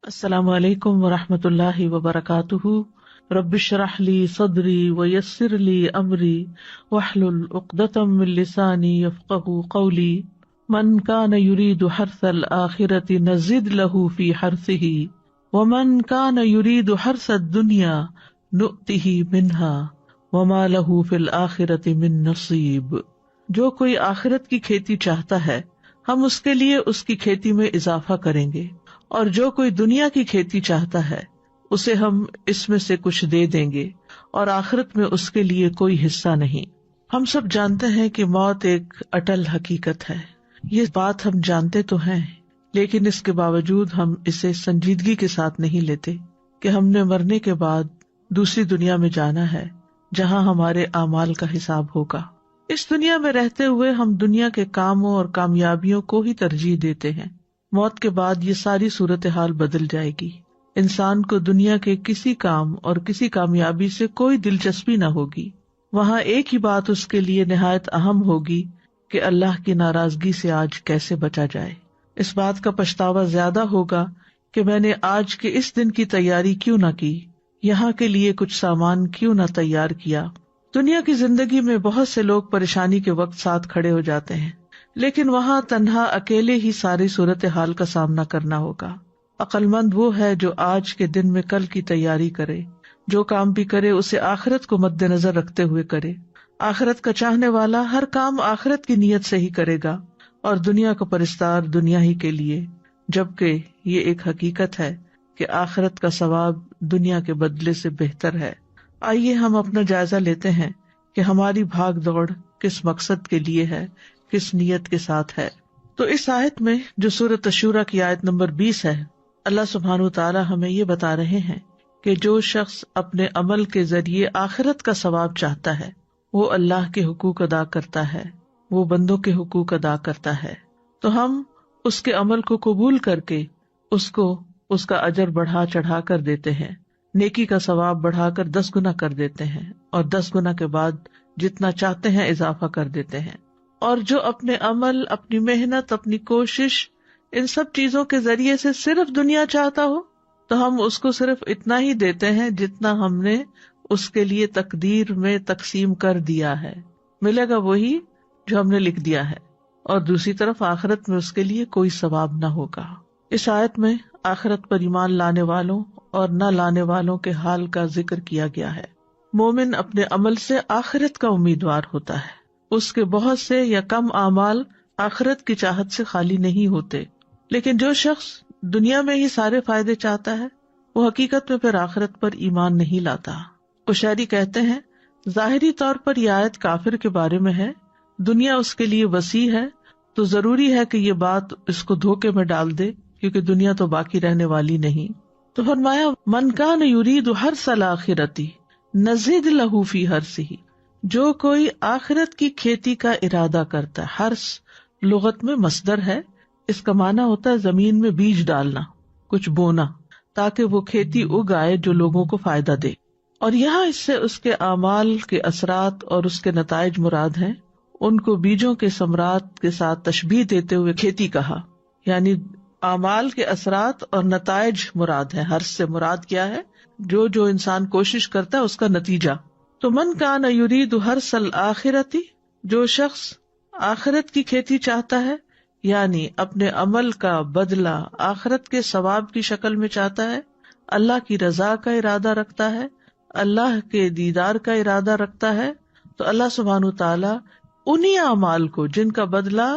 السلام علیکم ورحمۃ اللہ وبرکاتہ۔ رب اشرح لی صدری ویسر لی امری واحلل عقدۃ من لسانی یفقہوا قولی۔ من کان یرید حرث الآخرۃ نزد لہ فی حرثہ ومن کان یرید حرث الدنیا نؤتہ منہا وما لہ فی الآخرۃ من نصیب۔ جو کوئی آخرت کی کھیتی چاہتا ہے ہم اس کے لیے اس کی کھیتی میں اضافہ کریں گے، اور جو کوئی دنیا کی کھیتی چاہتا ہے اسے ہم اس میں سے کچھ دے دیں گے، اور آخرت میں اس کے لیے کوئی حصہ نہیں۔ ہم سب جانتے ہیں کہ موت ایک اٹل حقیقت ہے، یہ بات ہم جانتے تو ہیں، لیکن اس کے باوجود ہم اسے سنجیدگی کے ساتھ نہیں لیتے کہ ہم نے مرنے کے بعد دوسری دنیا میں جانا ہے جہاں ہمارے اعمال کا حساب ہوگا۔ اس دنیا میں رہتے ہوئے ہم دنیا کے کاموں اور کامیابیوں کو ہی ترجیح دیتے ہیں، موت کے بعد یہ ساری صورتحال بدل جائے گی۔ انسان کو دنیا کے کسی کام اور کسی کامیابی سے کوئی دلچسپی نہ ہوگی، وہاں ایک ہی بات اس کے لیے نہایت اہم ہوگی کہ اللہ کی ناراضگی سے آج کیسے بچا جائے۔ اس بات کا پچھتاوا زیادہ ہوگا کہ میں نے آج کے اس دن کی تیاری کیوں نہ کی، یہاں کے لیے کچھ سامان کیوں نہ تیار کیا۔ دنیا کی زندگی میں بہت سے لوگ پریشانی کے وقت ساتھ کھڑے ہو جاتے ہیں، لیکن وہاں تنہا اکیلے ہی ساری صورتحال کا سامنا کرنا ہوگا۔ عقل مند وہ ہے جو آج کے دن میں کل کی تیاری کرے، جو کام بھی کرے اسے آخرت کو مد نظر رکھتے ہوئے کرے۔ آخرت کا چاہنے والا ہر کام آخرت کی نیت سے ہی کرے گا، اور دنیا کا پرستار دنیا ہی کے لیے، جبکہ یہ ایک حقیقت ہے کہ آخرت کا ثواب دنیا کے بدلے سے بہتر ہے۔ آئیے ہم اپنا جائزہ لیتے ہیں کہ ہماری بھاگ دوڑ کس مقصد کے لیے ہے، کس نیت کے ساتھ ہے۔ تو اس آیت میں جو سورۃ الشورى کی آیت نمبر 20 ہے، اللہ سبحانہ وتعالی ہمیں یہ بتا رہے ہیں کہ جو شخص اپنے عمل کے ذریعے آخرت کا ثواب چاہتا ہے وہ اللہ کے حقوق ادا کرتا ہے، وہ بندوں کے حقوق ادا کرتا ہے، تو ہم اس کے عمل کو قبول کر کے اس کو اس کا اجر بڑھا چڑھا کر دیتے ہیں، نیکی کا ثواب بڑھا کر 10 گنا کر دیتے ہیں، اور 10 گنا کے بعد جتنا چاہتے ہیں اضافہ کر دیتے ہیں۔ اور جو اپنے عمل، اپنی محنت، اپنی کوشش، ان سب چیزوں کے ذریعے سے صرف دنیا چاہتا ہو تو ہم اس کو صرف اتنا ہی دیتے ہیں جتنا ہم نے اس کے لیے تقدیر میں تقسیم کر دیا ہے، ملے گا وہی جو ہم نے لکھ دیا ہے، اور دوسری طرف آخرت میں اس کے لیے کوئی ثواب نہ ہوگا۔ اس آیت میں آخرت پر ایمان لانے والوں اور نہ لانے والوں کے حال کا ذکر کیا گیا ہے۔ مومن اپنے عمل سے آخرت کا امیدوار ہوتا ہے، اس کے بہت سے یا کم اعمال آخرت کی چاہت سے خالی نہیں ہوتے، لیکن جو شخص دنیا میں ہی سارے فائدے چاہتا ہے وہ حقیقت میں پھر آخرت پر ایمان نہیں لاتا۔ قشیری کہتے ہیں ظاہری طور پر یہ آیت کافر کے بارے میں ہے، دنیا اس کے لیے وسیع ہے تو ضروری ہے کہ یہ بات اس کو دھوکے میں ڈال دے، کیونکہ دنیا تو باقی رہنے والی نہیں۔ تو فرمایا من کان یرید حرث الآخرۃ نزد لہ فی حرثہ، جو کوئی آخرت کی کھیتی کا ارادہ کرتا ہے۔ حرث لغت میں مصدر ہے، اس کا معنی ہوتا ہے زمین میں بیج ڈالنا، کچھ بونا، تاکہ وہ کھیتی اگائے جو لوگوں کو فائدہ دے۔ اور یہاں اس سے اس کے اعمال کے اثرات اور اس کے نتائج مراد ہیں، ان کو بیجوں کے ثمرات کے ساتھ تشبیہ دیتے ہوئے کھیتی کہا، یعنی اعمال کے اثرات اور نتائج مراد ہے۔ حرث سے مراد کیا ہے؟ جو انسان کوشش کرتا ہے اس کا نتیجہ۔ تو من کان یرید حرث الآخرۃ، جو شخص آخرت کی کھیتی چاہتا ہے، یعنی اپنے عمل کا بدلہ آخرت کے ثواب کی شکل میں چاہتا ہے، اللہ کی رضا کا ارادہ رکھتا ہے، اللہ کے دیدار کا ارادہ رکھتا ہے، تو اللہ سبحانہ تعالیٰ انہی اعمال کو جن کا بدلہ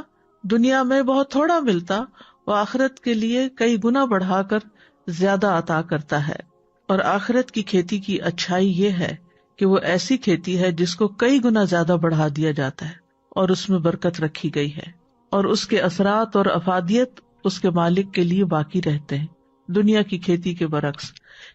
دنیا میں بہت تھوڑا ملتا، وہ آخرت کے لیے کئی گنا بڑھا کر زیادہ عطا کرتا ہے۔ اور آخرت کی کھیتی کی اچھائی یہ ہے کہ وہ ایسی کھیتی ہے جس کو کئی گنا زیادہ بڑھا دیا جاتا ہے، اور اس میں برکت رکھی گئی ہے، اور اس کے اثرات اور افادیت اس کے مالک کے لیے باقی رہتے ہیں، دنیا کی کھیتی کے برعکس۔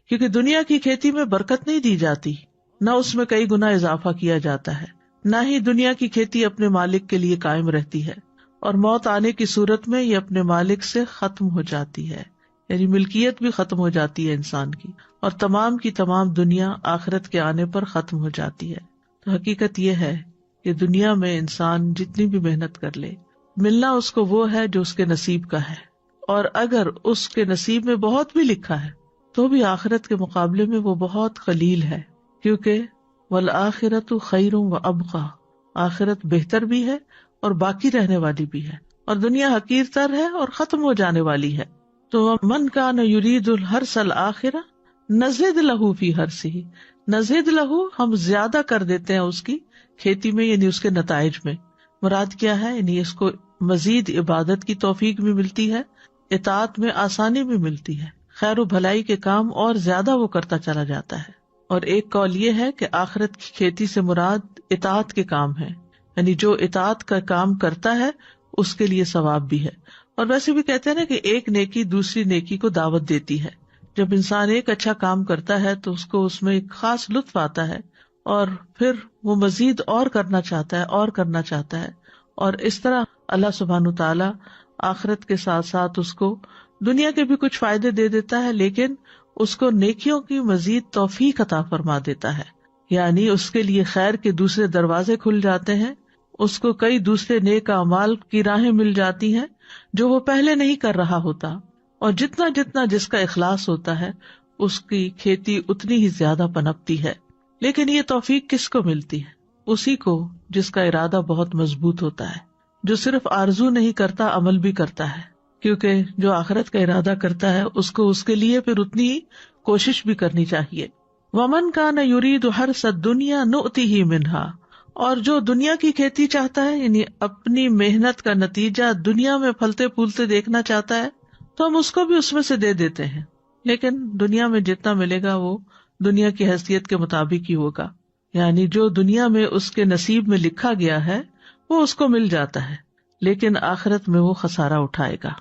کیونکہ دنیا کی کھیتی میں برکت نہیں دی جاتی، نہ اس میں کئی گنا اضافہ کیا جاتا ہے، نہ ہی دنیا کی کھیتی اپنے مالک کے لیے قائم رہتی ہے، اور موت آنے کی صورت میں یہ اپنے مالک سے ختم ہو جاتی ہے، یعنی ملکیت بھی ختم ہو جاتی ہے انسان کی، اور تمام کی تمام دنیا آخرت کے آنے پر ختم ہو جاتی ہے۔ تو حقیقت یہ ہے کہ دنیا میں انسان جتنی بھی محنت کر لے، ملنا اس کو وہ ہے جو اس کے نصیب کا ہے، اور اگر اس کے نصیب میں بہت بھی لکھا ہے تو بھی آخرت کے مقابلے میں وہ بہت قلیل ہے، کیونکہ والآخرۃ خیر و ابقیٰ، آخرت بہتر بھی ہے اور باقی رہنے والی بھی ہے، اور دنیا حقیر تر ہے اور ختم ہو جانے والی ہے۔ تو من کان یرید الحرث الآخرہ نزد لہ فی حرثہ، نزد لہ ہم زیادہ کر دیتے ہیں اس کی کھیتی میں، یعنی اس کے نتائج میں۔ مراد کیا ہے؟ یعنی اس کو مزید عبادت کی توفیق بھی ملتی ہے، اطاعت میں آسانی بھی ملتی ہے، خیر و بھلائی کے کام اور زیادہ وہ کرتا چلا جاتا ہے۔ اور ایک قول یہ ہے کہ آخرت کی کھیتی سے مراد اطاعت کے کام ہے، یعنی جو اطاعت کا کام کرتا ہے اس کے لیے ثواب بھی ہے۔ اور ویسے بھی کہتے ہیں نا کہ ایک نیکی دوسری نیکی کو دعوت دیتی ہے۔ جب انسان ایک اچھا کام کرتا ہے تو اس کو اس میں ایک خاص لطف آتا ہے، اور پھر وہ مزید اور کرنا چاہتا ہے اور کرنا چاہتا ہے، اور اس طرح اللہ سبحانہ تعالیٰ آخرت کے ساتھ ساتھ اس کو دنیا کے بھی کچھ فائدے دے دیتا ہے، لیکن اس کو نیکیوں کی مزید توفیق عطا فرما دیتا ہے، یعنی اس کے لیے خیر کے دوسرے دروازے کھل جاتے ہیں، اس کو کئی دوسرے نیک اعمال کی راہیں مل جاتی ہیں جو وہ پہلے نہیں کر رہا ہوتا، اور جتنا جتنا جس کا اخلاص ہوتا ہے اس کی کھیتی اتنی ہی زیادہ پنپتی ہے۔ لیکن یہ توفیق کس کو ملتی ہے؟ اسی کو جس کا ارادہ بہت مضبوط ہوتا ہے، جو صرف آرزو نہیں کرتا، عمل بھی کرتا ہے، کیونکہ جو آخرت کا ارادہ کرتا ہے اس کو اس کے لیے پھر اتنی ہی کوشش بھی کرنی چاہیے۔ وَمَنْ كَانَ يُرِيدُ حَرْثَ الدُّنْيَا نُؤْتِهِ مِنْهَا، اور جو دنیا کی کھیتی چاہتا ہے، یعنی اپنی محنت کا نتیجہ دنیا میں پھلتے پھولتے دیکھنا چاہتا ہے، تو ہم اس کو بھی اس میں سے دے دیتے ہیں، لیکن دنیا میں جتنا ملے گا وہ دنیا کی حیثیت کے مطابق ہی ہوگا، یعنی جو دنیا میں اس کے نصیب میں لکھا گیا ہے وہ اس کو مل جاتا ہے، لیکن آخرت میں وہ خسارہ اٹھائے گا۔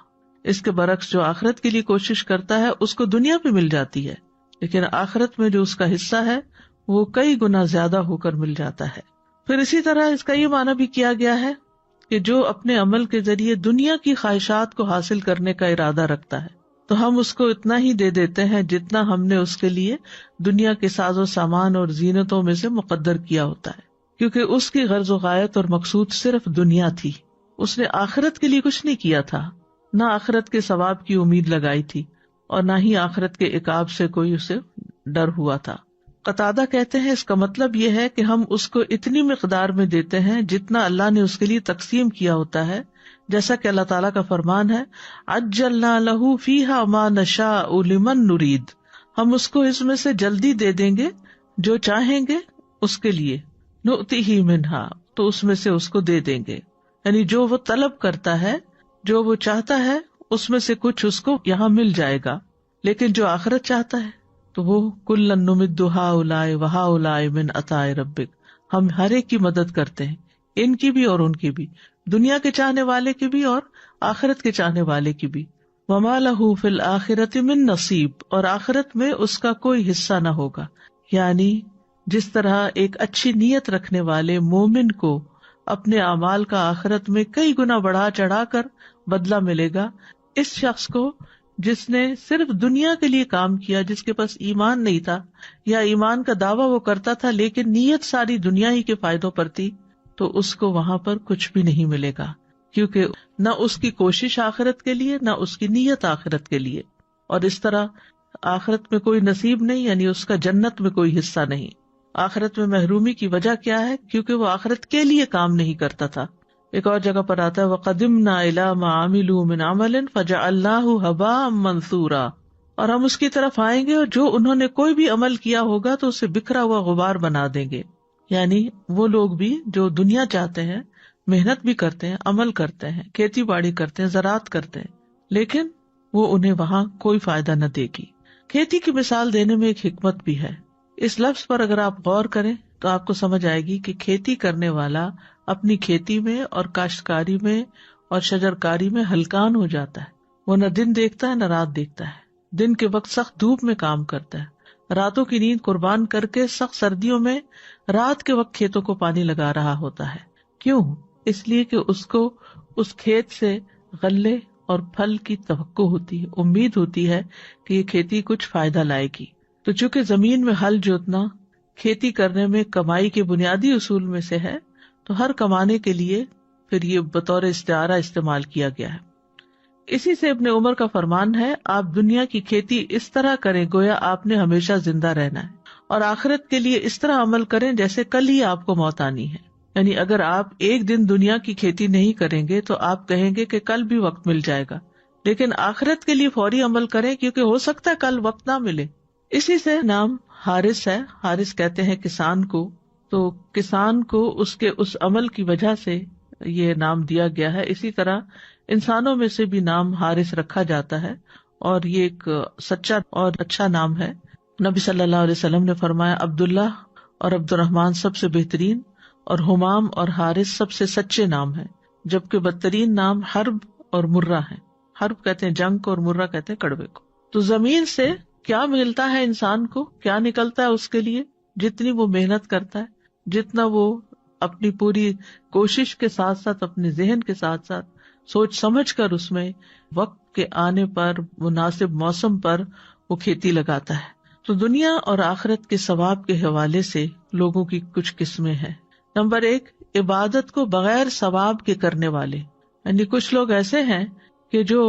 اس کے برعکس جو آخرت کے لیے کوشش کرتا ہے اس کو دنیا پہ مل جاتی ہے، لیکن آخرت میں جو اس کا حصہ ہے وہ کئی گنا زیادہ ہو کر مل جاتا ہے۔ پھر اسی طرح اس کا یہ معنی بھی کیا گیا ہے کہ جو اپنے عمل کے ذریعے دنیا کی خواہشات کو حاصل کرنے کا ارادہ رکھتا ہے تو ہم اس کو اتنا ہی دے دیتے ہیں جتنا ہم نے اس کے لیے دنیا کے ساز و سامان اور زینتوں میں سے مقدر کیا ہوتا ہے، کیونکہ اس کی غرض و غایت اور مقصود صرف دنیا تھی، اس نے آخرت کے لیے کچھ نہیں کیا تھا، نہ آخرت کے ثواب کی امید لگائی تھی اور نہ ہی آخرت کے عقاب سے کوئی اسے ڈر ہوا تھا۔ قتادہ کہتے ہیں اس کا مطلب یہ ہے کہ ہم اس کو اتنی مقدار میں دیتے ہیں جتنا اللہ نے اس کے لیے تقسیم کیا ہوتا ہے، جیسا کہ اللہ تعالیٰ کا فرمان ہے عجلنا لہ فیہا ما نشاء لمن نرید، ہم اس کو اس میں سے جلدی دے دیں گے جو چاہیں گے اس کے لیے، نؤتیہ منہا، تو اس میں سے اس کو دے دیں گے، یعنی جو وہ طلب کرتا ہے، جو وہ چاہتا ہے اس میں سے کچھ اس کو یہاں مل جائے گا، لیکن جو آخرت چاہتا ہے تو وہ کلا نمد ہؤلاء وہؤلاء من عطاء ربک، ہم ہر ایک کی مدد کرتے ہیں، ان کی بھی اور ان کی بھی، دنیا کے چاہنے والے کی بھی اور آخرت کے چاہنے والے کی بھی۔ وما لہ فی الآخرۃ من نصیب، اور آخرت میں اس کا کوئی حصہ نہ ہوگا، یعنی جس طرح ایک اچھی نیت رکھنے والے مومن کو اپنے اعمال کا آخرت میں کئی گنا بڑھا چڑھا کر بدلہ ملے گا، اس شخص کو جس نے صرف دنیا کے لیے کام کیا، جس کے پاس ایمان نہیں تھا یا ایمان کا دعویٰ وہ کرتا تھا لیکن نیت ساری دنیا ہی کے فائدوں پر تھی، تو اس کو وہاں پر کچھ بھی نہیں ملے گا، کیونکہ نہ اس کی کوشش آخرت کے لیے نہ اس کی نیت آخرت کے لیے، اور اس طرح آخرت میں کوئی نصیب نہیں، یعنی اس کا جنت میں کوئی حصہ نہیں۔ آخرت میں محرومی کی وجہ کیا ہے؟ کیونکہ وہ آخرت کے لیے کام نہیں کرتا تھا۔ ایک اور جگہ پر آتا ہے وَقَدِمْنَا إِلَىٰ مَا عَمِلُوا مِنْ عَمَلٍ فَجَعَلْنَاهُ هَبَاءً مَنْثُورًا، اور ہم اس کی طرف آئیں گے اور جو انہوں نے کوئی بھی عمل کیا ہوگا تو اسے بکھرا ہوا غبار بنا دیں گے، یعنی وہ لوگ بھی جو دنیا چاہتے ہیں، محنت بھی کرتے ہیں، عمل کرتے ہیں، کھیتی باڑی کرتے ہیں، زراعت کرتے ہیں، لیکن وہ انہیں وہاں کوئی فائدہ نہ دے گی۔ کھیتی کی مثال دینے میں ایک حکمت بھی ہے، اس لفظ پر اگر آپ غور کریں تو آپ کو سمجھ آئے گی کہ کھیتی کرنے والا اپنی کھیتی میں اور کاشتکاری میں اور شجرکاری میں ہلکان ہو جاتا ہے، وہ نہ دن دیکھتا ہے نہ رات دیکھتا ہے، دن کے وقت سخت دھوپ میں کام کرتا ہے، راتوں کی نیند قربان کر کے سخت سردیوں میں رات کے وقت کھیتوں کو پانی لگا رہا ہوتا ہے۔ کیوں؟ اس لیے کہ اس کو اس کھیت سے غلے اور پھل کی توقع ہوتی ہے، امید ہوتی ہے کہ یہ کھیتی کچھ فائدہ لائے گی۔ تو چونکہ زمین میں ہل جوتنا کھیتی کرنے میں کمائی کے بنیادی اصول میں سے ہے، تو ہر کمانے کے لیے پھر یہ بطور استعارہ استعمال کیا گیا ہے۔ اسی سے ابن عمر کا فرمان ہے، آپ دنیا کی کھیتی اس طرح کریں گویا آپ نے ہمیشہ زندہ رہنا ہے، اور آخرت کے لیے اس طرح عمل کریں جیسے کل ہی آپ کو موت آنی ہے. یعنی اگر آپ ایک دن دنیا کی کھیتی نہیں کریں گے تو آپ کہیں گے کہ کل بھی وقت مل جائے گا، لیکن آخرت کے لیے فوری عمل کریں کیونکہ ہو سکتا ہے کل وقت نہ ملے. اسی سے نام حارث ہے، حارث کہتے ہیں کسان کو، تو کسان کو اس کے اس عمل کی وجہ سے یہ نام دیا گیا ہے. اسی طرح انسانوں میں سے بھی نام حارث رکھا جاتا ہے، اور یہ ایک سچا اور اچھا نام ہے. نبی صلی اللہ علیہ وسلم نے فرمایا عبداللہ اور عبد الرحمن سب سے بہترین، اور حمام اور حارث سب سے سچے نام ہیں، جبکہ بدترین نام حرب اور مرہ ہیں. حرب کہتے ہیں جنگ کو اور مرہ کہتے ہیں کڑوے کو. تو زمین سے کیا ملتا ہے انسان کو، کیا نکلتا ہے اس کے لیے؟ جتنی وہ محنت کرتا ہے، جتنا وہ اپنی پوری کوشش کے ساتھ ساتھ اپنے ذہن کے ساتھ ساتھ سوچ سمجھ کر اس میں وقت کے آنے پر مناسب موسم پر وہ کھیتی لگاتا ہے. تو دنیا اور آخرت کے ثواب کے حوالے سے لوگوں کی کچھ قسمیں ہیں. نمبر 1، عبادت کو بغیر ثواب کے کرنے والے. یعنی کچھ لوگ ایسے ہیں کہ جو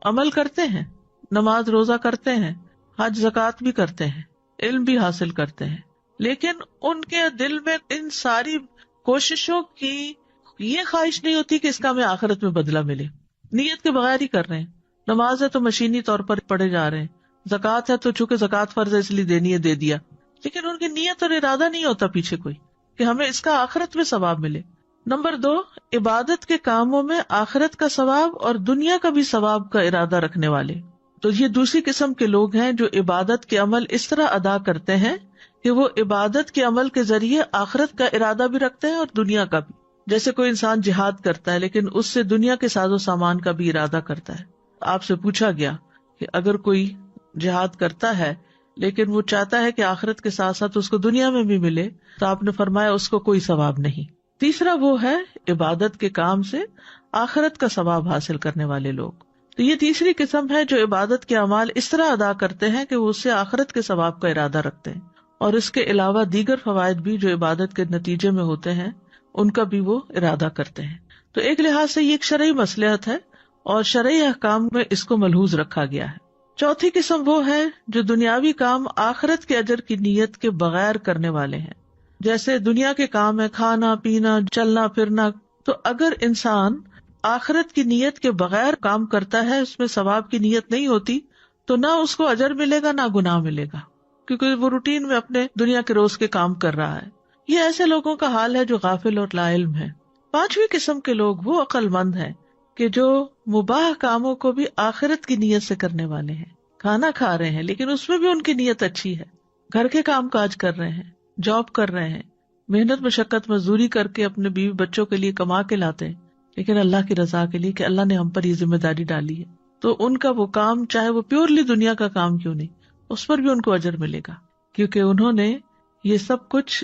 عمل کرتے ہیں، نماز روزہ کرتے ہیں، حج زکوٰۃ بھی کرتے ہیں، علم بھی حاصل کرتے ہیں، لیکن ان کے دل میں ان ساری کوششوں کی یہ خواہش نہیں ہوتی کہ اس کا ہمیں آخرت میں بدلہ ملے. نیت کے بغیر ہی کر رہے ہیں. نماز ہے تو مشینی طور پر پڑھے جا رہے ہیں، زکوٰۃ ہے تو چونکہ زکوٰۃ فرض ہے اس لیے دینی ہے دے دیا، لیکن ان کی نیت اور ارادہ نہیں ہوتا پیچھے کوئی کہ ہمیں اس کا آخرت میں ثواب ملے. نمبر 2، عبادت کے کاموں میں آخرت کا ثواب اور دنیا کا بھی ثواب کا ارادہ رکھنے والے. تو یہ دوسری قسم کے لوگ ہیں جو عبادت کے عمل اس طرح ادا کرتے ہیں کہ وہ عبادت کے عمل کے ذریعے آخرت کا ارادہ بھی رکھتے ہیں اور دنیا کا بھی. جیسے کوئی انسان جہاد کرتا ہے لیکن اس سے دنیا کے ساز و سامان کا بھی ارادہ کرتا ہے. آپ سے پوچھا گیا کہ اگر کوئی جہاد کرتا ہے لیکن وہ چاہتا ہے کہ آخرت کے ساتھ ساتھ اس کو دنیا میں بھی ملے، تو آپ نے فرمایا اس کو کوئی ثواب نہیں. تیسرا وہ ہے عبادت کے کام سے آخرت کا ثواب حاصل کرنے والے لوگ. تو یہ تیسری قسم ہے جو عبادت کے اعمال اس طرح ادا کرتے ہیں کہ وہ اس سے آخرت کے ثواب کا ارادہ رکھتے ہیں، اور اس کے علاوہ دیگر فوائد بھی جو عبادت کے نتیجے میں ہوتے ہیں ان کا بھی وہ ارادہ کرتے ہیں. تو ایک لحاظ سے یہ ایک شرعی مصلحت ہے اور شرعی احکام میں اس کو ملحوظ رکھا گیا ہے. چوتھی قسم وہ ہے جو دنیاوی کام آخرت کے اجر کی نیت کے بغیر کرنے والے ہیں. جیسے دنیا کے کام ہے کھانا پینا چلنا پھرنا، تو اگر انسان آخرت کی نیت کے بغیر کام کرتا ہے، اس میں ثواب کی نیت نہیں ہوتی، تو نہ اس کو اجر ملے گا نہ گناہ ملے گا، کیونکہ وہ روٹین میں اپنے دنیا کے روز کے کام کر رہا ہے. یہ ایسے لوگوں کا حال ہے جو غافل اور لا علم ہے. پانچویں قسم کے لوگ وہ عقل مند ہیں کہ جو مباح کاموں کو بھی آخرت کی نیت سے کرنے والے ہیں. کھانا کھا رہے ہیں لیکن اس میں بھی ان کی نیت اچھی ہے، گھر کے کام کاج کر رہے ہیں، جاب کر رہے ہیں، محنت مشقت مزدوری کر کے اپنے بیوی بچوں کے لیے کما کے لاتے ہیں، لیکن اللہ کی رضا کے لیے کہ اللہ نے ہم پر یہ ذمہ داری ڈالی ہے، تو ان کا وہ کام چاہے وہ پیورلی دنیا کا کام کیوں نہیں، اس پر بھی ان کو اجر ملے گا، کیونکہ انہوں نے یہ سب کچھ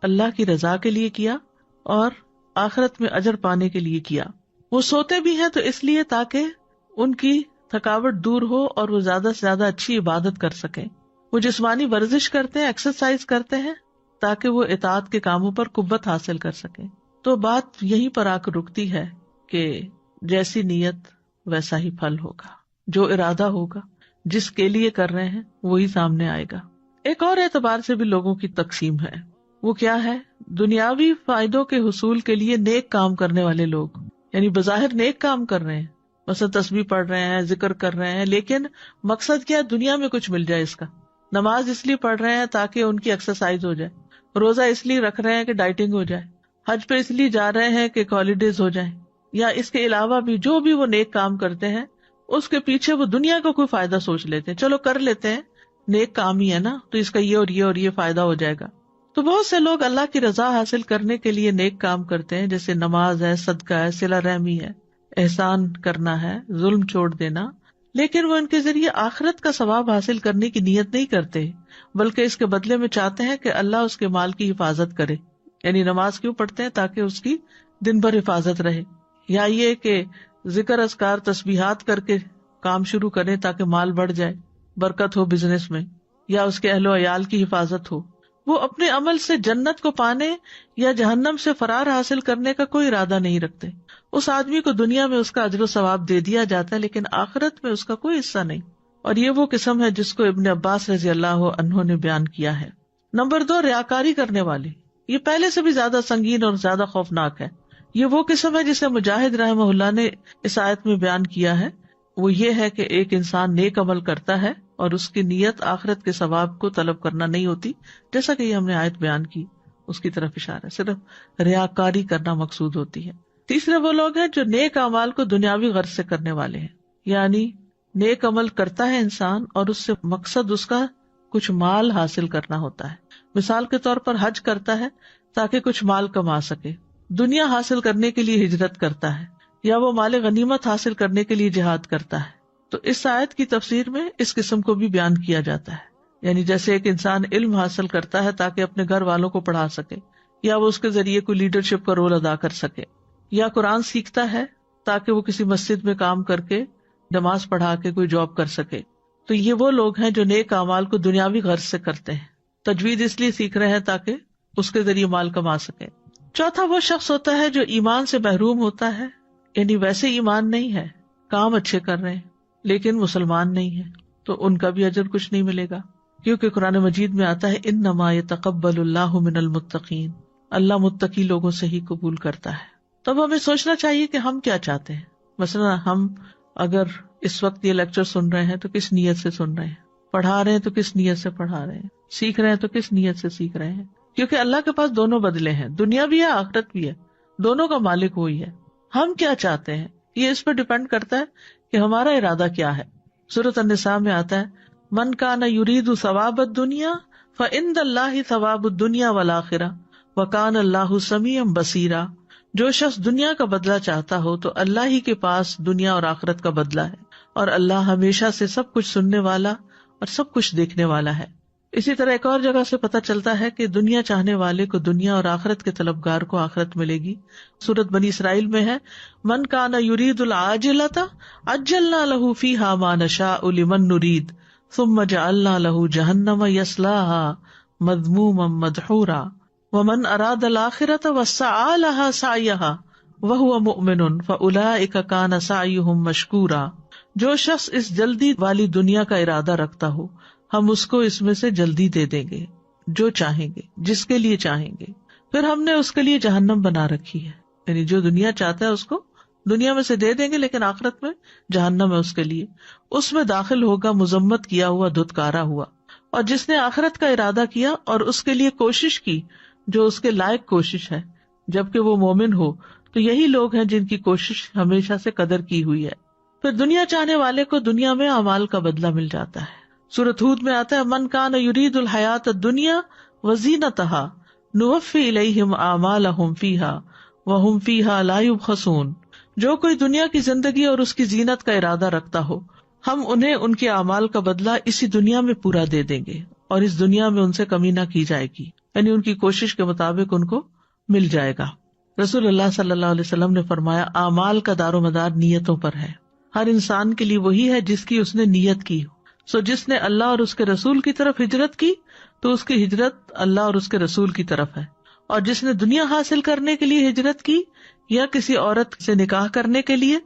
اللہ کی رضا کے لیے کیا اور آخرت میں اجر پانے کے لیے کیا. وہ سوتے بھی ہیں تو اس لیے تاکہ ان کی تھکاوٹ دور ہو اور وہ زیادہ سے زیادہ اچھی عبادت کر سکیں. وہ جسمانی ورزش کرتے ہیں، ایکسرسائز کرتے ہیں تاکہ وہ اطاعت کے کاموں پر قوت حاصل کر سکیں. تو بات یہیں پر آ کر رکتی ہے کہ جیسی نیت ویسا ہی پھل ہوگا، جو ارادہ ہوگا جس کے لیے کر رہے ہیں وہی سامنے آئے گا. ایک اور اعتبار سے بھی لوگوں کی تقسیم ہے، وہ کیا ہے؟ دنیاوی فائدوں کے حصول کے لیے نیک کام کرنے والے لوگ، یعنی بظاہر نیک کام کر رہے ہیں، مثلا تسبیح پڑھ رہے ہیں، ذکر کر رہے ہیں، لیکن مقصد کیا؟ دنیا میں کچھ مل جائے اس کا. نماز اس لیے پڑھ رہے ہیں تاکہ ان کی ایکسرسائز ہو جائے، روزہ اس لیے رکھ رہے ہیں کہ ڈائٹنگ ہو جائے، حج پہ اس لیے جا رہے ہیں کہ ہالیڈیز ہو جائیں، یا اس کے علاوہ بھی جو بھی وہ نیک کام کرتے ہیں اس کے پیچھے وہ دنیا کا کوئی فائدہ سوچ لیتے ہیں. چلو کر لیتے ہیں، نیک کام ہی ہے نا، تو اس کا یہ اور یہ اور یہ فائدہ ہو جائے گا. تو بہت سے لوگ اللہ کی رضا حاصل کرنے کے لیے نیک کام کرتے ہیں، جیسے نماز ہے، صدقہ ہے، صلہ رحمی ہے، احسان کرنا ہے، ظلم چھوڑ دینا، لیکن وہ ان کے ذریعے آخرت کا ثواب حاصل کرنے کی نیت نہیں کرتے، بلکہ اس کے بدلے میں چاہتے ہیں کہ اللہ اس کے مال کی حفاظت کرے. یعنی نماز کیوں پڑھتے ہیں؟ تاکہ اس کی دن بھر حفاظت رہے، یا یہ کہ ذکر اذکار تسبیحات کر کے کام شروع کریں تاکہ مال بڑھ جائے، برکت ہو بزنس میں، یا اس کے اہل و عیال کی حفاظت ہو. وہ اپنے عمل سے جنت کو پانے یا جہنم سے فرار حاصل کرنے کا کوئی ارادہ نہیں رکھتے. اس آدمی کو دنیا میں اس کا اجر و ثواب دے دیا جاتا ہے لیکن آخرت میں اس کا کوئی حصہ نہیں. اور یہ وہ قسم ہے جس کو ابن عباس رضی اللہ عنہ نے بیان کیا ہے. نمبر 2، ریاکاری کرنے والے. یہ پہلے سے بھی زیادہ سنگین اور زیادہ خوفناک ہے. یہ وہ قسم ہے جسے مجاہد رحمہ اللہ نے اس آیت میں بیان کیا ہے. وہ یہ ہے کہ ایک انسان نیک عمل کرتا ہے اور اس کی نیت آخرت کے ثواب کو طلب کرنا نہیں ہوتی، جیسا کہ یہ ہم نے آیت بیان کی اس کی طرف اشارہ ہے، صرف ریاکاری کرنا مقصود ہوتی ہے. تیسرے وہ لوگ ہیں جو نیک اعمال کو دنیاوی غرض سے کرنے والے ہیں، یعنی نیک عمل کرتا ہے انسان اور اس سے مقصد اس کا کچھ مال حاصل کرنا ہوتا ہے. مثال کے طور پر حج کرتا ہے تاکہ کچھ مال کما سکے، دنیا حاصل کرنے کے لیے ہجرت کرتا ہے، یا وہ مال غنیمت حاصل کرنے کے لیے جہاد کرتا ہے. تو اس آیت کی تفسیر میں اس قسم کو بھی بیان کیا جاتا ہے. یعنی جیسے ایک انسان علم حاصل کرتا ہے تاکہ اپنے گھر والوں کو پڑھا سکے، یا وہ اس کے ذریعے کوئی لیڈرشپ کا رول ادا کر سکے، یا قرآن سیکھتا ہے تاکہ وہ کسی مسجد میں کام کر کے نماز پڑھا کے کوئی جاب کر سکے. تو یہ وہ لوگ ہیں جو نیک اعمال کو دنیاوی غرض سے کرتے ہیں. تجوید اس لیے سیکھ رہے ہیں تاکہ اس کے ذریعے مال کما سکے. چوتھا وہ شخص ہوتا ہے جو ایمان سے محروم ہوتا ہے، یعنی ویسے ایمان نہیں ہے، کام اچھے کر رہے ہیں لیکن مسلمان نہیں ہے، تو ان کا بھی اجر کچھ نہیں ملے گا، کیونکہ قرآن مجید میں آتا ہے انما یتقبل اللہ من المتقین، اللہ متقی لوگوں سے ہی قبول کرتا ہے. تو اب ہمیں سوچنا چاہیے کہ ہم کیا چاہتے ہیں. مثلا ہم اگر اس وقت یہ لیکچر سن رہے ہیں تو کس نیت سے سن رہے ہیں، پڑھا رہے ہیں تو کس نیت سے پڑھا رہے ہیں، سیکھ رہے ہیں تو کس نیت سے سیکھ رہے ہیں. کیونکہ اللہ کے پاس دونوں بدلے ہیں، دنیا بھی ہے آخرت بھی ہے، دونوں کا مالک وہی ہے. ہم کیا چاہتے ہیں یہ اس پہ ڈیپینڈ کرتا ہے کہ ہمارا ارادہ کیا ہے. سورۃ النساء میں آتا ہے من کان یرید ثواب الدنیا فعند اللہ ثواب الدنیا والآخرہ وکان اللہ سمیعا بصیرا. جو شخص دنیا کا بدلہ چاہتا ہو تو اللہ ہی کے پاس دنیا اور آخرت کا بدلہ ہے، اور اللہ ہمیشہ سے سب کچھ سننے والا اور سب کچھ دیکھنے والا ہے. اسی طرح ایک اور جگہ سے پتہ چلتا ہے کہ دنیا چاہنے والے کو دنیا اور آخرت کے طلبگار کو آخرت ملے گی. سورۃ بنی اسرائیل میں ہے من کان یرید العاجلۃ عجلنا لہ فیہا ما نشاء لمن نرید ثم جعلنا لہ جہنم یصلاها مذموما مدحورا ومن اراد الآخرۃ وسعى لها سعیها وہو مؤمن فاولئک کان سعیہم مشکورا. جو شخص اس جلدی والی دنیا کا ارادہ رکھتا ہو ہم اس کو اس میں سے جلدی دے دیں گے، جو چاہیں گے، جس کے لیے چاہیں گے. پھر ہم نے اس کے لیے جہنم بنا رکھی ہے، یعنی جو دنیا چاہتا ہے اس کو دنیا میں سے دے دیں گے لیکن آخرت میں جہنم ہے اس کے لیے، اس میں داخل ہوگا مذمت کیا ہوا، دھتکارا ہوا. اور جس نے آخرت کا ارادہ کیا اور اس کے لیے کوشش کی جو اس کے لائق کوشش ہے جبکہ وہ مومن ہو، تو یہی لوگ ہیں جن کی کوشش ہمیشہ سے قدر کی ہوئی ہے. پھر دنیا چاہنے والے کو دنیا میں اعمال کا بدلہ مل جاتا ہے. سورۃ ہود میں آتا ہے من کان یرید الحیات الدنیا وزینتها نوفی الیہم اعمالہم فیہا وہم فیہا لا یبخسون. جو کوئی دنیا کی زندگی اور اس کی زینت کا ارادہ رکھتا ہو ہم انہیں ان کے اعمال کا بدلہ اسی دنیا میں پورا دے دیں گے اور اس دنیا میں ان سے کمی نہ کی جائے گی، یعنی ان کی کوشش کے مطابق ان کو مل جائے گا. رسول اللہ صلی اللہ علیہ وسلم نے فرمایا اعمال کا دار و مدار نیتوں پر ہے. ہر انسان کے لیے وہی ہے جس کی اس نے نیت کی. جس نے اللہ اور اس کے رسول کی طرف ہجرت کی تو اس کی ہجرت اللہ اور اس کے رسول کی طرف ہے، اور جس نے دنیا حاصل کرنے کے لیے ہجرت کی یا کسی عورت سے نکاح کرنے کے لیے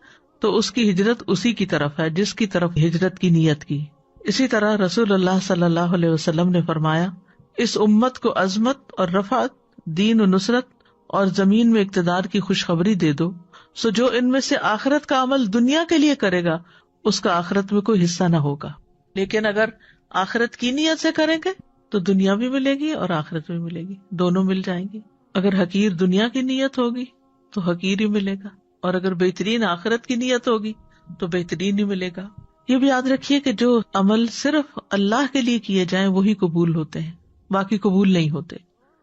تو اس کی ہجرت اسی کی طرف ہے جس کی طرف ہجرت کی نیت کی. اسی طرح رسول اللہ صلی اللہ علیہ وسلم نے فرمایا اس امت کو عظمت اور رفعت، دین و نصرت اور زمین میں اقتدار کی خوشخبری دے دو، جو ان میں سے آخرت کا عمل دنیا کے لیے کرے گا اس کا آخرت میں کوئی حصہ نہ ہوگا، لیکن اگر آخرت کی نیت سے کریں گے تو دنیا بھی ملے گی اور آخرت بھی ملے گی، دونوں مل جائیں گی. اگر حقیر دنیا کی نیت ہوگی تو حقیر ہی ملے گا، اور اگر بہترین آخرت کی نیت ہوگی تو بہترین ہی ملے گا. یہ بھی یاد رکھیے کہ جو عمل صرف اللہ کے لیے کیے جائیں وہی قبول ہوتے ہیں، باقی قبول نہیں ہوتے.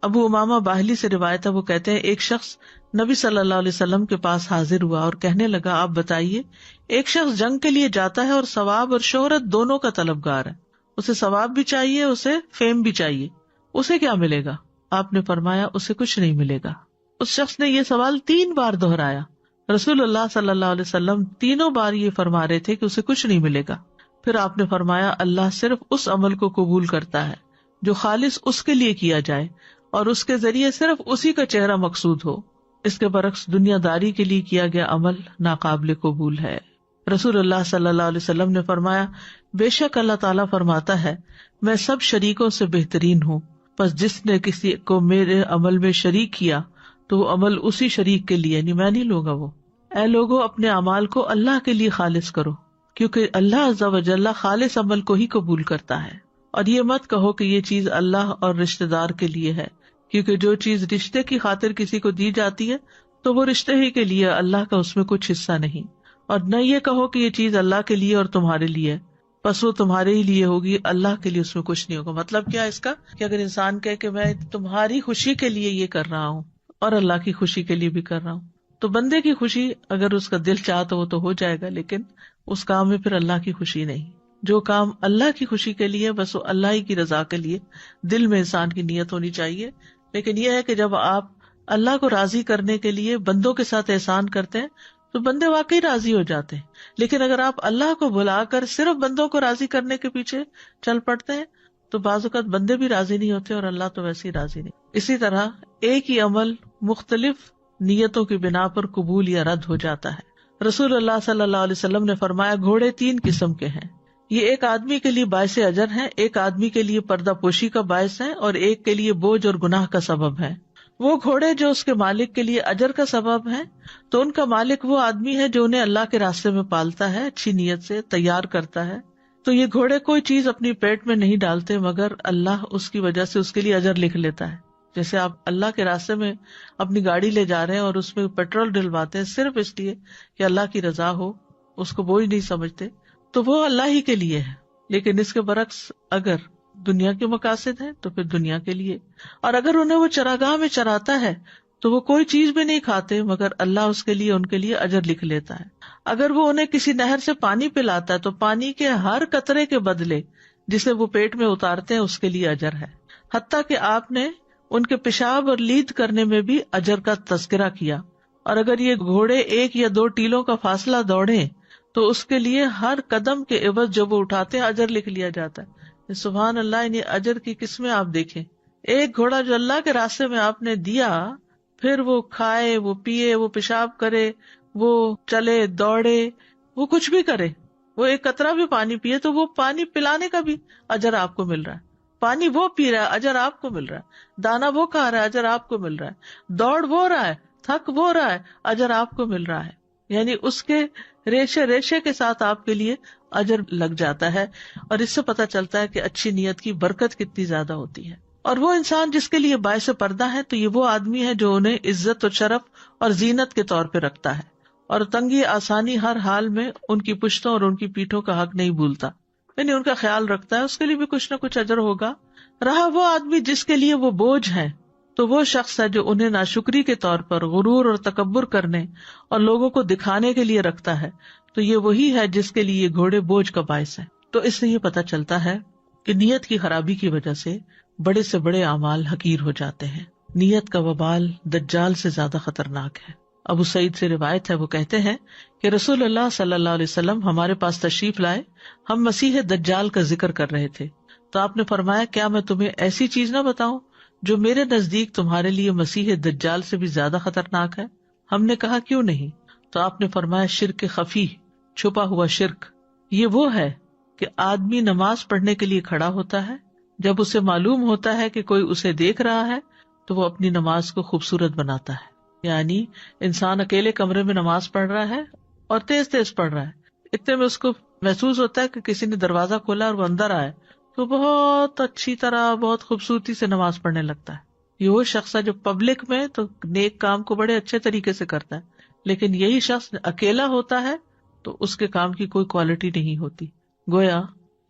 ابو امامہ باہلی سے روایت ہے، وہ کہتے ہیں ایک شخص نبی صلی اللہ علیہ وسلم کے پاس حاضر ہوا اور کہنے لگا آپ بتائیے، ایک شخص جنگ کے لیے جاتا ہے اور ثواب اور شہرت دونوں کا طلبگار ہے، اسے ثواب بھی چاہیے، اسے فیم بھی چاہیے، اسے کیا ملے گا؟ آپ نے فرمایا اسے کچھ نہیں ملے گا. اس شخص نے یہ سوال 3 بار دہرایا. رسول اللہ صلی اللہ علیہ وسلم تینوں بار یہ فرما رہے تھے کہ اسے کچھ نہیں ملے گا. پھر آپ نے فرمایا اللہ صرف اس عمل کو قبول کرتا ہے جو خالص اس کے لیے کیا جائے اور اس کے ذریعے صرف اسی کا چہرہ مقصود ہو. اس کے برعکس دنیا داری کے لیے کیا گیا عمل ناقابل قبول ہے۔ رسول اللہ صلی اللہ علیہ وسلم نے فرمایا، بے شک اللہ تعالیٰ فرماتا ہے میں سب شریکوں سے بہترین ہوں، پس جس نے کسی کو میرے عمل میں شریک کیا تو وہ عمل اسی شریک کے لیے، یعنی میں نہیں لوں گا وہ۔ اے لوگوں، اپنے اعمال کو اللہ کے لیے خالص کرو، کیونکہ اللہ عز و جل خالص عمل کو ہی قبول کرتا ہے۔ اور یہ مت کہو کہ یہ چیز اللہ اور رشتہ دار کے لیے ہے، کیونکہ جو چیز رشتے کی خاطر کسی کو دی جاتی ہے تو وہ رشتے ہی کے لیے، اللہ کا اس میں کچھ حصہ نہیں۔ اور نہ یہ کہو کہ یہ چیز اللہ کے لیے اور تمہارے لیے، پس وہ تمہارے ہی لیے ہوگی، اللہ کے لیے اس میں کچھ نہیں ہوگا۔ مطلب کیا اس کا کہ اگر انسان کہے کہ میں تمہاری خوشی کے لیے یہ کر رہا ہوں اور اللہ کی خوشی کے لیے بھی کر رہا ہوں، تو بندے کی خوشی اگر اس کا دل چاہ تو وہ تو ہو جائے گا، لیکن اس کام میں پھر اللہ کی خوشی نہیں۔ جو کام اللہ کی خوشی کے لیے بس وہ اللہ ہی کی رضا کے لیے دل میں انسان کی نیت ہونی چاہیے۔ لیکن یہ ہے کہ جب آپ اللہ کو راضی کرنے کے لیے بندوں کے ساتھ احسان کرتے ہیں تو بندے واقعی راضی ہو جاتے ہیں، لیکن اگر آپ اللہ کو بھلا کر صرف بندوں کو راضی کرنے کے پیچھے چل پڑتے ہیں تو بعض اوقات بندے بھی راضی نہیں ہوتے اور اللہ تو ویسے ہی راضی نہیں۔ اسی طرح ایک ہی عمل مختلف نیتوں کی بنا پر قبول یا رد ہو جاتا ہے۔ رسول اللہ صلی اللہ علیہ وسلم نے فرمایا، گھوڑے 3 قسم کے ہیں، یہ ایک آدمی کے لیے باعث اجر ہیں، ایک آدمی کے لیے پردہ پوشی کا باعث ہے، اور ایک کے لیے بوجھ اور گناہ کا سبب ہے۔ وہ گھوڑے جو اس کے مالک کے لیے اجر کا سبب ہیں تو ان کا مالک وہ آدمی ہے جو انہیں اللہ کے راستے میں پالتا ہے، اچھی نیت سے تیار کرتا ہے۔ تو یہ گھوڑے کوئی چیز اپنی پیٹ میں نہیں ڈالتے مگر اللہ اس کی وجہ سے اس کے لیے اجر لکھ لیتا ہے۔ جیسے آپ اللہ کے راستے میں اپنی گاڑی لے جا رہے ہیں اور اس میں پیٹرول ڈلواتے ہیں صرف اس لیے کہ اللہ کی رضا ہو، اس کو بوجھ نہیں سمجھتے، تو وہ اللہ ہی کے لیے ہے۔ لیکن اس کے برعکس اگر دنیا کے مقاصد ہیں تو پھر دنیا کے لیے، اور اگر انہیں وہ چراگاہ میں چراتا ہے تو وہ کوئی چیز بھی نہیں کھاتے مگر اللہ اس کے لیے ان کے لیے اجر لکھ لیتا ہے۔ اگر وہ انہیں کسی نہر سے پانی پلاتا ہے تو پانی کے ہر قطرے کے بدلے جسے وہ پیٹ میں اتارتے ہیں اس کے لیے اجر ہے۔ حتیٰ کہ آپ نے ان کے پیشاب اور لید کرنے میں بھی اجر کا تذکرہ کیا۔ اور اگر یہ گھوڑے 1 یا 2 ٹیلوں کا فاصلہ دوڑیں تو اس کے لیے ہر قدم کے عوض جو وہ اٹھاتے ہیں اجر لکھ لیا جاتا ہے۔ سبحان اللہ، یعنی اجر کی قسمیں آپ دیکھیں۔ ایک گھوڑا جو اللہ کے راستے میں آپ نے دیا، پھر وہ کھائے، وہ پیے، وہ پیشاب کرے، وہ چلے دوڑے، وہ کچھ بھی کرے، وہ ایک قطرہ بھی پانی پیے تو وہ پانی پلانے کا بھی اجر آپ کو مل رہا ہے۔ پانی وہ پی رہا ہے، اجر آپ کو مل رہا ہے۔ دانا وہ کھا رہا ہے، اجر آپ کو مل رہا ہے۔ دوڑ وہ رہا ہے، تھک وہ رہا ہے، اجر آپ کو مل رہا ہے۔ یعنی اس کے ریشے ریشے کے ساتھ آپ کے لیے اجر لگ جاتا ہے، اور اس سے پتہ چلتا ہے کہ اچھی نیت کی برکت کتنی زیادہ ہوتی ہے۔ اور وہ انسان جس کے لیے باعث پردہ ہے تو یہ وہ آدمی ہے جو انہیں عزت و شرف اور زینت کے طور پہ رکھتا ہے، اور تنگی آسانی ہر حال میں ان کی پشتوں اور ان کی پیٹھوں کا حق نہیں بھولتا، یعنی ان کا خیال رکھتا ہے، اس کے لیے بھی کچھ نہ کچھ اجر ہوگا۔ رہا وہ آدمی جس کے لیے وہ بوجھ ہے تو وہ شخص ہے جو انہیں ناشکری کے طور پر غرور اور تکبر کرنے اور لوگوں کو دکھانے کے لیے رکھتا ہے، تو یہ وہی ہے جس کے لیے یہ گھوڑے بوجھ کا باعث ہے۔ تو اس سے یہ پتہ چلتا ہے کہ نیت کی خرابی کی وجہ سے بڑے سے بڑے اعمال حقیر ہو جاتے ہیں۔ نیت کا وبال دجال سے زیادہ خطرناک ہے۔ ابو سعید سے روایت ہے، وہ کہتے ہیں کہ رسول اللہ صلی اللہ علیہ وسلم ہمارے پاس تشریف لائے، ہم مسیح دجال کا ذکر کر رہے تھے، تو آپ نے فرمایا، کیا میں تمہیں ایسی چیز نہ بتاؤں جو میرے نزدیک تمہارے لیے مسیح دجال سے بھی زیادہ خطرناک ہے؟ ہم نے کہا کیوں نہیں؟ تو آپ نے فرمایا، شرک خفی، چھپا ہوا شرک۔ یہ وہ ہے کہ آدمی نماز پڑھنے کے لیے کھڑا ہوتا ہے، جب اسے معلوم ہوتا ہے کہ کوئی اسے دیکھ رہا ہے تو وہ اپنی نماز کو خوبصورت بناتا ہے۔ یعنی انسان اکیلے کمرے میں نماز پڑھ رہا ہے اور تیز تیز پڑھ رہا ہے، اتنے میں اس کو محسوس ہوتا ہے کہ کسی نے دروازہ کھولا اور وہ اندر آئے، تو بہت اچھی طرح بہت خوبصورتی سے نماز پڑھنے لگتا ہے۔ یہ وہ شخص ہے جو پبلک میں تو نیک کام کو بڑے اچھے طریقے سے کرتا ہے، لیکن یہی شخص اکیلا ہوتا ہے تو اس کے کام کی کوئی کوالٹی نہیں ہوتی، گویا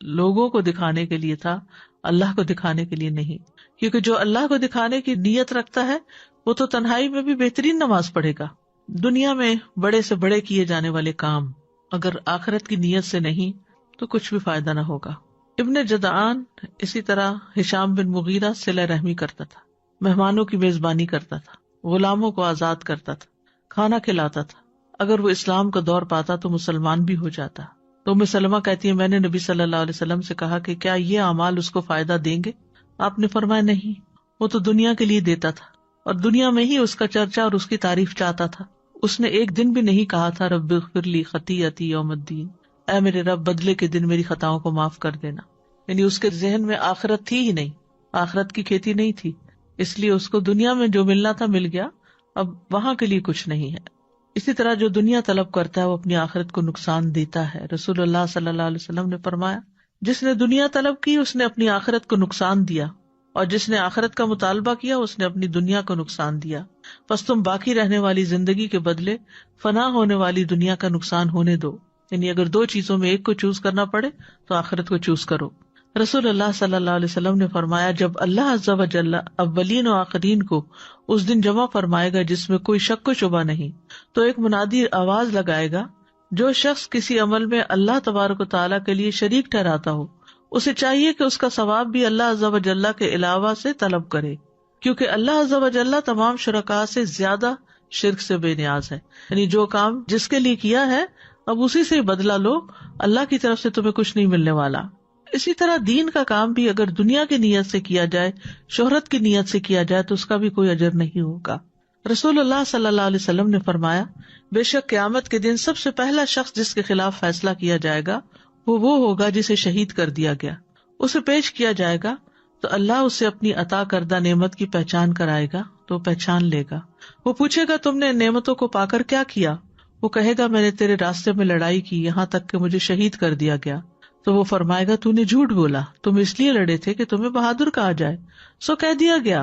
لوگوں کو دکھانے کے لیے تھا، اللہ کو دکھانے کے لیے نہیں۔ کیونکہ جو اللہ کو دکھانے کی نیت رکھتا ہے وہ تو تنہائی میں بھی بہترین نماز پڑھے گا۔ دنیا میں بڑے سے بڑے کیے جانے والے کام اگر آخرت کی نیت سے نہیں تو کچھ بھی فائدہ نہ ہوگا۔ ابن جدعان اسی طرح ہشام بن مغیرہ صلہ رحمی کرتا تھا، مہمانوں کی میزبانی کرتا تھا، غلاموں کو آزاد کرتا تھا، کھانا کھلاتا تھا۔ اگر وہ اسلام کا دور پاتا تو مسلمان بھی ہو جاتا۔ تو ام سلمہ کہتی ہے، میں نے نبی صلی اللہ علیہ وسلم سے کہا کہ کیا یہ اعمال اس کو فائدہ دیں گے؟ آپ نے فرمایا نہیں، وہ تو دنیا کے لیے دیتا تھا، اور دنیا میں ہی اس کا چرچا اور اس کی تعریف چاہتا تھا. اس نے ایک دن بھی نہیں کہا تھا رب اغفر لی خطیئتی یوم الدین، اے میرے رب بدلے کے دن میری خطاؤں کو معاف کر دینا. یعنی اس کے ذہن میں آخرت تھی ہی نہیں، آخرت کی کھیتی نہیں تھی، اس لیے اس کو دنیا میں جو ملنا تھا مل گیا، اب وہاں کے لیے کچھ نہیں ہے. اسی طرح جو دنیا طلب کرتا ہے وہ اپنی آخرت کو نقصان دیتا ہے. رسول اللہ صلی اللہ علیہ وسلم نے فرمایا جس نے دنیا طلب کی اس نے اپنی آخرت کو نقصان دیا، اور جس نے آخرت کا مطالبہ کیا اس نے اپنی دنیا کو نقصان دیا. پس تم باقی رہنے والی زندگی کے بدلے فنا ہونے والی دنیا کا نقصان ہونے دو. یعنی اگر دو چیزوں میں ایک کو چوز کرنا پڑے تو آخرت کو چوز کرو. رسول اللہ صلی اللہ علیہ وسلم نے فرمایا جب اللہ عز و جل اولین و آخرین کو اس دن جمع فرمائے گا جس میں کوئی شک و شبہ نہیں، تو ایک منادی آواز لگائے گا، جو شخص کسی عمل میں اللہ تبارک و تعالیٰ کے لیے شریک ٹھہراتا ہو اسے چاہیے کہ اس کا ثواب بھی اللہ عز و جل کے علاوہ سے طلب کرے، کیونکہ اللہ عز و جل تمام شرکاء سے زیادہ شرک سے بے نیاز ہے. یعنی جو کام جس کے لیے کیا ہے اب اسی سے بدلہ لو، اللہ کی طرف سے تمہیں کچھ نہیں ملنے والا. اسی طرح دین کا کام بھی اگر دنیا کی نیت سے کیا جائے، شہرت کی نیت سے کیا جائے تو اس کا بھی کوئی اجر نہیں ہوگا. رسول اللہ صلی اللہ علیہ وسلم نے فرمایا بے شک قیامت کے دن سب سے پہلا شخص جس کے خلاف فیصلہ کیا جائے گا وہ ہوگا جسے شہید کر دیا گیا. اسے پیش کیا جائے گا تو اللہ اسے اپنی عطا کردہ نعمت کی پہچان کرائے گا تو پہچان لے گا. وہ پوچھے گا تم نے ان نعمتوں کو پا کر کیا کیا؟ وہ کہے گا میں نے تیرے راستے میں لڑائی کی یہاں تک کہ مجھے شہید کر دیا گیا. تو وہ فرمائے گا تو نے جھوٹ بولا، تم اس لیے لڑے تھے کہ تمہیں بہادر کہا جائے، سو کہہ دیا گیا.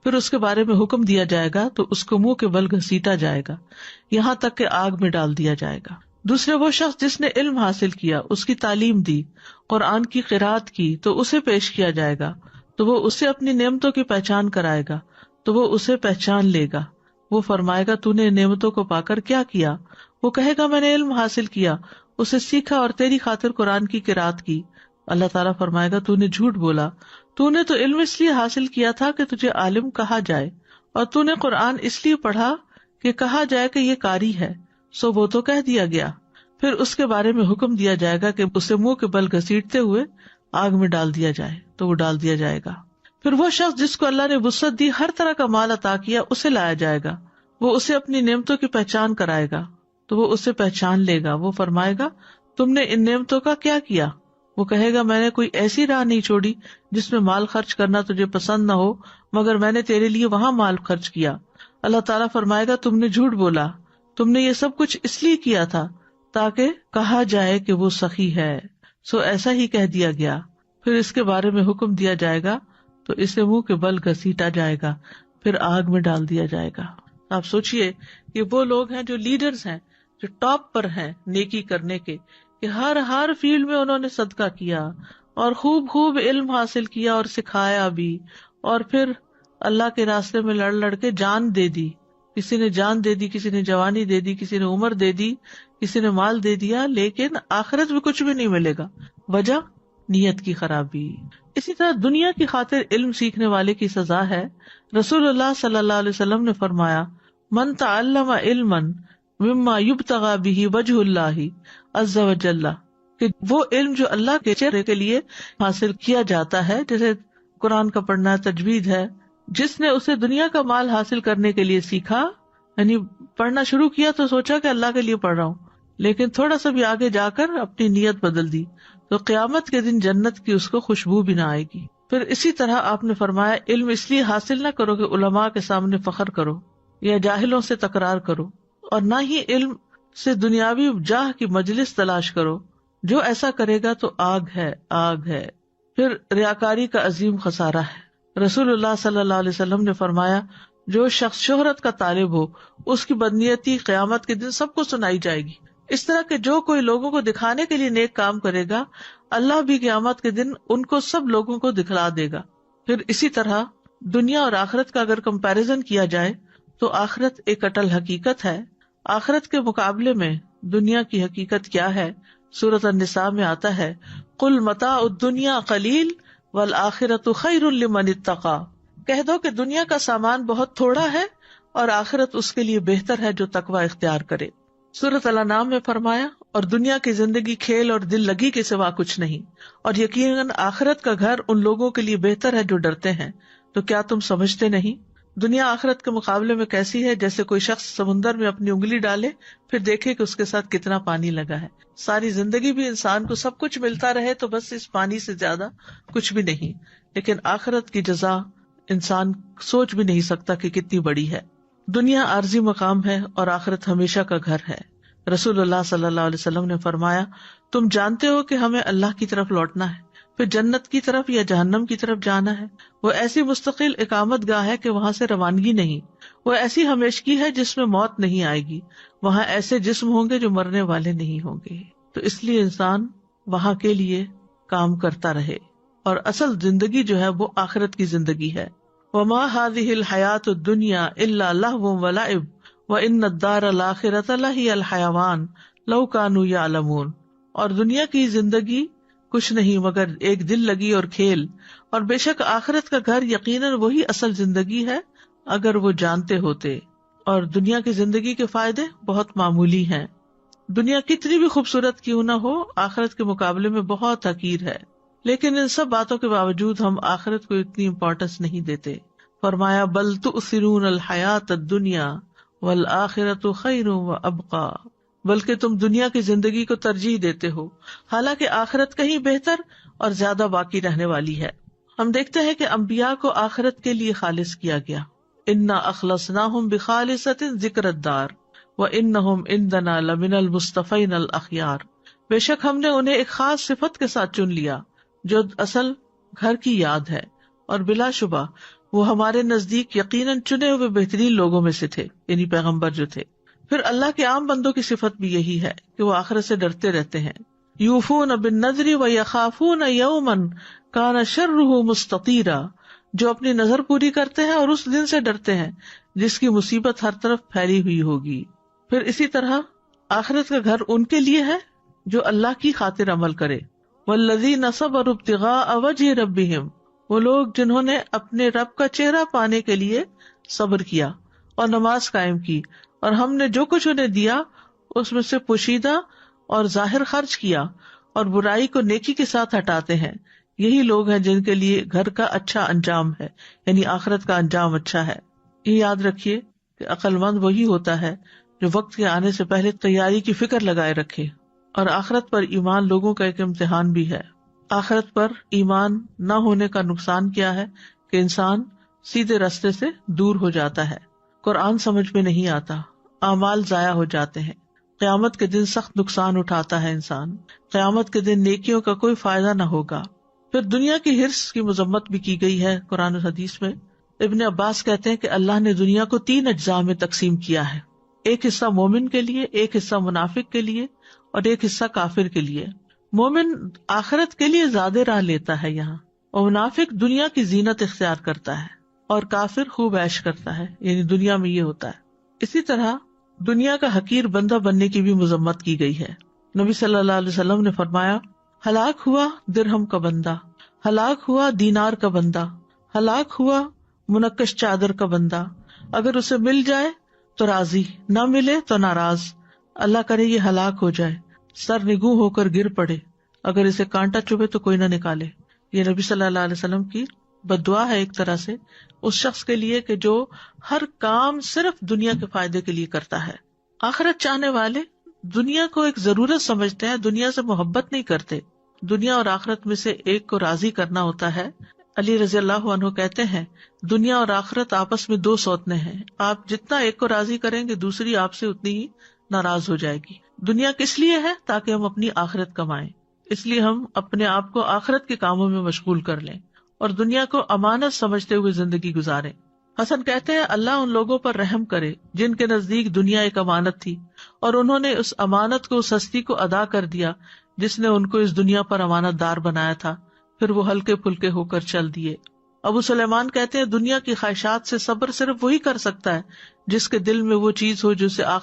پھر اس کے بارے میں حکم دیا جائے گا تو اس کو منہ کے بل گھسیٹا جائے گا یہاں تک کہ آگ میں ڈال دیا جائے گا. دوسرے وہ شخص جس نے علم حاصل کیا، اس کی تعلیم دی، قرآن کی قرات کی تو اسے پیش کیا جائے گا تو وہ اسے اپنی نعمتوں کی پہچان کرائے گا تو وہ اسے پہچان لے گا. وہ فرمائے گا تو نے نعمتوں کو پا کر کیا کیا؟ وہ کہے گا میں نے علم حاصل کیا، اسے سیکھا اور تیری خاطر قرآن کی قرات کی. اللہ تعالیٰ فرمائے گا تو نے جھوٹ بولا، تو نے تو علم اس لیے حاصل کیا تھا کہ تجھے عالم کہا جائے، اور تو نے قرآن اس لیے پڑھا کہ کہا جائے کہ یہ قاری ہے، سو وہ تو کہہ دیا گیا. پھر اس کے بارے میں حکم دیا جائے گا کہ اسے منہ کے بل گھسیٹتے ہوئے آگ میں ڈال دیا جائے تو وہ ڈال دیا جائے گا. پھر وہ شخص جس کو اللہ نے وسعت دی، ہر طرح کا مال عطا کیا، اسے لایا جائے گا. وہ اسے اپنی نعمتوں کی پہچان کرائے گا تو وہ اسے پہچان لے گا. وہ فرمائے گا تم نے ان نعمتوں کا کیا کیا؟ وہ کہے گا میں نے کوئی ایسی راہ نہیں چھوڑی جس میں مال خرچ کرنا تجھے پسند نہ ہو، مگر میں نے تیرے لیے وہاں مال خرچ کیا. اللہ تعالیٰ فرمائے گا تم نے جھوٹ بولا، تم نے یہ سب کچھ اس لیے کیا تھا تاکہ کہا جائے کہ وہ سخی ہے، سو ایسا ہی کہہ دیا گیا. پھر اس کے بارے میں حکم دیا جائے گا تو اسے منہ کے بل گھسیٹا جائے گا، پھر آگ میں ڈال دیا جائے گا. آپ سوچئے یہ وہ لوگ ہیں جو لیڈرز ہیں، جو ٹاپ پر ہیں نیکی کرنے کے، کہ ہر فیلڈ میں انہوں نے صدقہ کیا اور خوب علم حاصل کیا اور سکھایا بھی، اور پھر اللہ کے راستے میں لڑ کے جان دے دی. کسی نے جان دے دی، کسی نے جوانی دے دی، کسی نے عمر دے دی، کسی نے مال دے دیا، لیکن آخرت میں کچھ بھی نہیں ملے گا. وجہ نیت کی خرابی. اسی طرح دنیا کی خاطر علم سیکھنے والے کی سزا ہے. رسول اللہ صلی اللہ علیہ وسلم نے فرمایا من تعلم علما مما یبتغى به وجه اللہ عز وجل، کہ وہ علم جو اللہ کے چہرے کے لیے حاصل کیا جاتا ہے، جیسے قرآن کا پڑھنا، تجوید ہے، جس نے اسے دنیا کا مال حاصل کرنے کے لیے سیکھا، یعنی پڑھنا شروع کیا تو سوچا کہ اللہ کے لیے پڑھ رہا ہوں، لیکن تھوڑا سا بھی آگے جا کر اپنی نیت بدل دی تو قیامت کے دن جنت کی اس کو خوشبو بھی نہ آئے گی. پھر اسی طرح آپ نے فرمایا علم اس لیے حاصل نہ کرو کہ علماء کے سامنے فخر کرو یا جاہلوں سے تکرار کرو، اور نہ ہی علم سے دنیاوی جاہ کی مجلس تلاش کرو، جو ایسا کرے گا تو آگ ہے. پھر ریاکاری کا عظیم خسارہ ہے. رسول اللہ صلی اللہ علیہ وسلم نے فرمایا جو شخص شہرت کا طالب ہو اس کی بدنیتی قیامت کے دن سب کو سنائی جائے گی. اس طرح کہ جو کوئی لوگوں کو دکھانے کے لیے نیک کام کرے گا، اللہ بھی قیامت کے دن ان کو سب لوگوں کو دکھلا دے گا. پھر اسی طرح دنیا اور آخرت کا اگر کمپیریزن کیا جائے تو آخرت ایک اٹل حقیقت ہے. آخرت کے مقابلے میں دنیا کی حقیقت کیا ہے؟ سورۃ النساء میں آتا ہے قل متاع الدنیا قلیل والآخرۃ خیر لمن اتقی، کہہ دو کہ دنیا کا سامان بہت تھوڑا ہے اور آخرت اس کے لیے بہتر ہے جو تقوی اختیار کرے. سورۃ الانعام میں فرمایا اور دنیا کی زندگی کھیل اور دل لگی کے سوا کچھ نہیں، اور یقیناً آخرت کا گھر ان لوگوں کے لیے بہتر ہے جو ڈرتے ہیں. تو کیا تم سمجھتے نہیں؟ دنیا آخرت کے مقابلے میں کیسی ہے؟ جیسے کوئی شخص سمندر میں اپنی انگلی ڈالے پھر دیکھے کہ اس کے ساتھ کتنا پانی لگا ہے. ساری زندگی بھی انسان کو سب کچھ ملتا رہے تو بس اس پانی سے زیادہ کچھ بھی نہیں، لیکن آخرت کی جزا انسان سوچ بھی نہیں سکتا کہ کتنی بڑی ہے. دنیا عارضی مقام ہے اور آخرت ہمیشہ کا گھر ہے. رسول اللہ صلی اللہ علیہ وسلم نے فرمایا، تم جانتے ہو کہ ہمیں اللہ کی طرف لوٹنا ہے، پھر جنت کی طرف یا جہنم کی طرف جانا ہے. وہ ایسی مستقل اقامت گاہ ہے کہ وہاں سے روانگی نہیں. وہ ایسی ہمیشگی ہے جس میں موت نہیں آئے گی. وہاں ایسے جسم ہوں گے جو مرنے والے نہیں ہوں گے. تو اس لیے انسان وہاں کے لیے کام کرتا رہے، اور اصل زندگی جو ہے وہ آخرت کی زندگی ہے. وما هذه الحیات الدنیا الا لہو ولعب وان الدار الآخرۃ لہی الحیوان لو کانوا یعلمون. اور دنیا کی زندگی کچھ نہیں مگر ایک دل لگی اور کھیل، اور بے شک آخرت کا گھر یقیناً وہی اصل زندگی ہے اگر وہ جانتے ہوتے. اور دنیا کی زندگی کے فائدے بہت معمولی ہیں. دنیا کتنی بھی خوبصورت کیوں نہ ہو، آخرت کے مقابلے میں بہت حقیر ہے. لیکن ان سب باتوں کے باوجود ہم آخرت کو اتنی امپورٹنس نہیں دیتے. فرمایا، بل تؤثرون الحیات الدنیا والآخرۃ خیر وابقی، بلکہ تم دنیا کی زندگی کو ترجیح دیتے ہو، حالانکہ آخرت کہیں بہتر اور زیادہ باقی رہنے والی ہے. ہم دیکھتے ہیں کہ انبیاء کو آخرت کے لیے خالص کیا گیا. انا اخلصناہم بخالصۃ ذکر الدار وانہم عندنا لمن المصطفین الاخیار. بے شک ہم نے انہیں ایک خاص صفت کے ساتھ چن لیا جو اصل گھر کی یاد ہے، اور بلا شبہ وہ ہمارے نزدیک یقیناً چنے ہوئے بہترین لوگوں میں سے تھے، یعنی پیغمبر جو تھے. پھر اللہ کے عام بندوں کی صفت بھی یہی ہے کہ وہ آخرت سے ڈرتے رہتے ہیں. یوفون بالنذر ویخافون یوما کان شرہ مستطیرا، جو اپنی نظر پوری کرتے ہیں اور اس دن سے ڈرتے ہیں جس کی مصیبت ہر طرف پھیلی ہوئی ہوگی. پھر اسی طرح آخرت کا گھر ان کے لیے ہے جو اللہ کی خاطر عمل کرے. والذین صبروا ابتغاء وجہ ربہم، وہ لوگ جنہوں نے اپنے رب کا چہرہ پانے کے لیے صبر کیا اور نماز قائم کی، اور ہم نے جو کچھ انہیں دیا اس میں سے پوشیدہ اور ظاہر خرچ کیا، اور برائی کو نیکی کے ساتھ ہٹاتے ہیں. یہی لوگ ہیں جن کے لیے گھر کا اچھا انجام ہے، یعنی آخرت کا انجام اچھا ہے. یہ یاد رکھیے کہ عقل مند وہی ہوتا ہے جو وقت کے آنے سے پہلے تیاری کی فکر لگائے رکھے. اور آخرت پر ایمان لوگوں کا ایک امتحان بھی ہے. آخرت پر ایمان نہ ہونے کا نقصان کیا ہے کہ انسان سیدھے راستے سے دور ہو جاتا ہے، قرآن سمجھ میں نہیں آتا، اعمال ضائع ہو جاتے ہیں، قیامت کے دن سخت نقصان اٹھاتا ہے انسان، قیامت کے دن نیکیوں کا کوئی فائدہ نہ ہوگا. پھر دنیا کی حرص کی مذمت بھی کی گئی ہے قرآن و حدیث میں. ابن عباس کہتے ہیں کہ اللہ نے دنیا کو 3 اجزاء میں تقسیم کیا ہے، ایک حصہ مومن کے لیے، ایک حصہ منافق کے لیے، اور ایک حصہ کافر کے لیے. مومن آخرت کے لیے زیادہ راہ لیتا ہے یہاں، اور منافق دنیا کی زینت اختیار کرتا ہے، اور کافر خوب عیش کرتا ہے، یعنی دنیا میں یہ ہوتا ہے. اسی طرح دنیا کا حقیر بندہ بننے کی بھی مذمت کی گئی ہے. نبی صلی اللہ علیہ وسلم نے فرمایا، ہلاک ہوا درہم کا بندہ، ہلاک ہوا دینار کا بندہ، ہلاک ہوا منقش چادر کا بندہ. اگر اسے مل جائے تو راضی، نہ ملے تو ناراض. اللہ کرے یہ ہلاک ہو جائے، سر نگوں ہو کر گر پڑے، اگر اسے کانٹا چبھے تو کوئی نہ نکالے. یہ نبی صلی اللہ علیہ وسلم کی بد دعا ہے ایک طرح سے اس شخص کے لیے کہ جو ہر کام صرف دنیا کے فائدے کے لیے کرتا ہے. آخرت چاہنے والے دنیا کو ایک ضرورت سمجھتے ہیں، دنیا سے محبت نہیں کرتے. دنیا اور آخرت میں سے ایک کو راضی کرنا ہوتا ہے. علی رضی اللہ عنہ کہتے ہیں، دنیا اور آخرت آپس میں 2 سوتنے ہیں، آپ جتنا ایک کو راضی کریں گے دوسری آپ سے اتنی ہی ناراض ہو جائے گی. دنیا کس لیے ہے؟ تاکہ ہم اپنی آخرت کمائیں. اس لیے ہم اپنے آپ کو آخرت کے کاموں میں مشغول کر لیں اور دنیا کو امانت سمجھتے ہوئے زندگی گزاریں. حسن کہتے ہیں، اللہ ان لوگوں پر رحم کرے جن کے نزدیک دنیا ایک امانت تھی اور انہوں نے اس امانت کو، اس ہستی کو ادا کر دیا جس نے ان کو اس دنیا پر امانت دار بنایا تھا، پھر وہ ہلکے پھلکے ہو کر چل دیے. ابو سلیمان کہتے ہیں، دنیا کی خواہشات سے صبر صرف وہی کر سکتا ہے جس کے دل میں وہ چیز ہو جو اسے آخرت